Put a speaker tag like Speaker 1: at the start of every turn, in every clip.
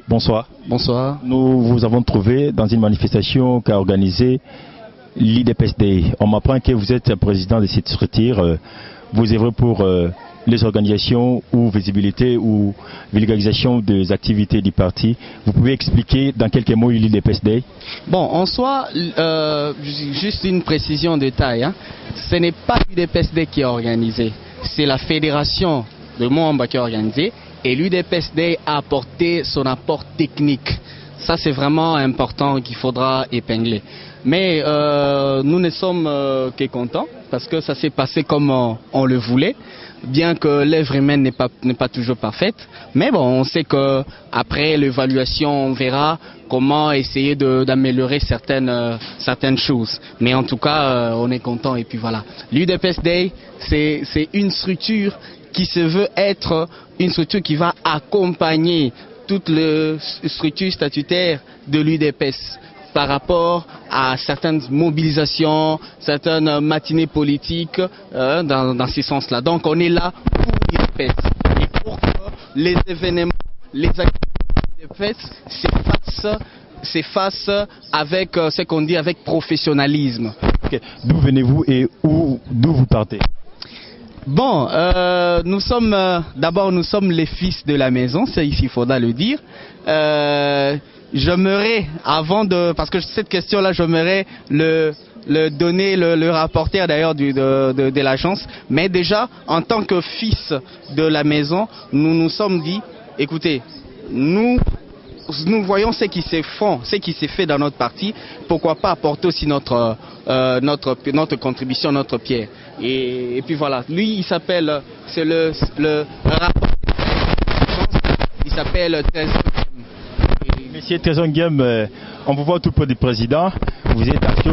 Speaker 1: bonsoir.
Speaker 2: Bonsoir.
Speaker 1: Nous vous avons trouvé dans une manifestation qu'a organisée l'IDPSD. On m'apprend que vous êtes président de cette structure. Vous œuvrez pour les organisations ou visibilité ou vulgarisation des activités du parti. Vous pouvez expliquer dans quelques mots l'IDPSD?
Speaker 2: Bon, en soi, juste une précision de taille. Ce n'est pas l'IDPSD qui est organisé. C'est la fédération de membres qui est organisée. Et l'UDPSD a apporté son apport technique. Ça, c'est vraiment important qu'il faudra épingler. Mais nous ne sommes que contents parce que ça s'est passé comme on le voulait, bien que l'œuvre humaine n'est pas toujours parfaite. Mais bon, on sait qu'après l'évaluation, on verra comment essayer d'améliorer certaines choses. Mais en tout cas, on est content et puis voilà. L'UDPSD, c'est une structure qui se veut être une structure qui va accompagner toutes les structures statutaires de l'UDPS par rapport à certaines mobilisations, certaines matinées politiques dans ces sens-là. Donc on est là pour l'UDPS et pour que les événements, les activités de l'UDPS s'effacent avec ce qu'on dit avec professionnalisme.
Speaker 1: Okay. D'où venez-vous et d'où vous partez?
Speaker 2: Bon, nous sommes les fils de la maison, c'est ici, il faudra le dire. J'aimerais, parce que cette question-là, j'aimerais le rapporter d'ailleurs de l'agence, mais déjà, en tant que fils de la maison, nous nous sommes dit, écoutez, nous voyons ce qui s'est fait dans notre parti, pourquoi pas apporter aussi notre contribution, notre pierre. Et puis voilà, lui il s'appelle, c'est le rapport, il s'appelle Trésor Nguem.
Speaker 1: Monsieur Trésor Nguem, on vous voit tout près du président, vous êtes actif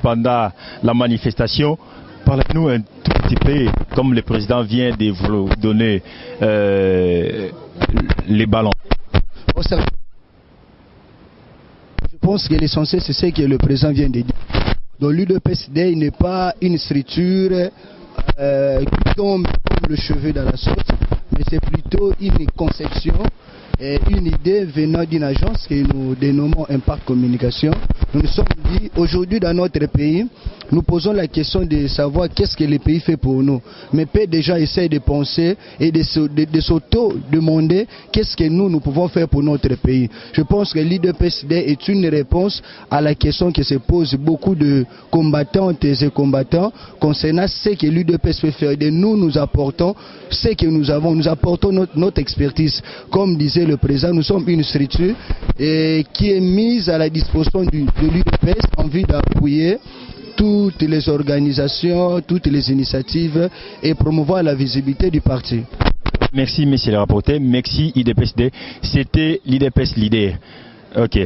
Speaker 1: pendant la manifestation. Parlez-nous un tout petit peu, comme le président vient de vous donner les ballons.
Speaker 3: Je pense que l'essentiel c'est ce que le président vient de dire. Donc l'UDPSD n'est pas une structure qui tombe comme le cheveu dans la sauce, mais c'est plutôt une conception et une idée venant d'une agence que nous dénommons Impact Communication. Nous nous sommes dit, aujourd'hui dans notre pays, nous posons la question de savoir qu'est-ce que le pays fait pour nous. Mais peut déjà essayer de penser et de s'auto-demander qu'est-ce que nous pouvons faire pour notre pays. Je pense que l'IDPSD est une réponse à la question que se posent beaucoup de combattantes et combattants concernant ce que l'IDPS peut faire. Et nous apportons ce que nous avons, nous apportons notre expertise. Comme disait le président, nous sommes une structure qui est mise à la disposition de l'UDPS en vue d'appuyer toutes les organisations, toutes les initiatives et promouvoir la visibilité du parti.
Speaker 1: Merci, monsieur le rapporteur. Merci, IDPSD. C'était l'IDPS leader. Ok.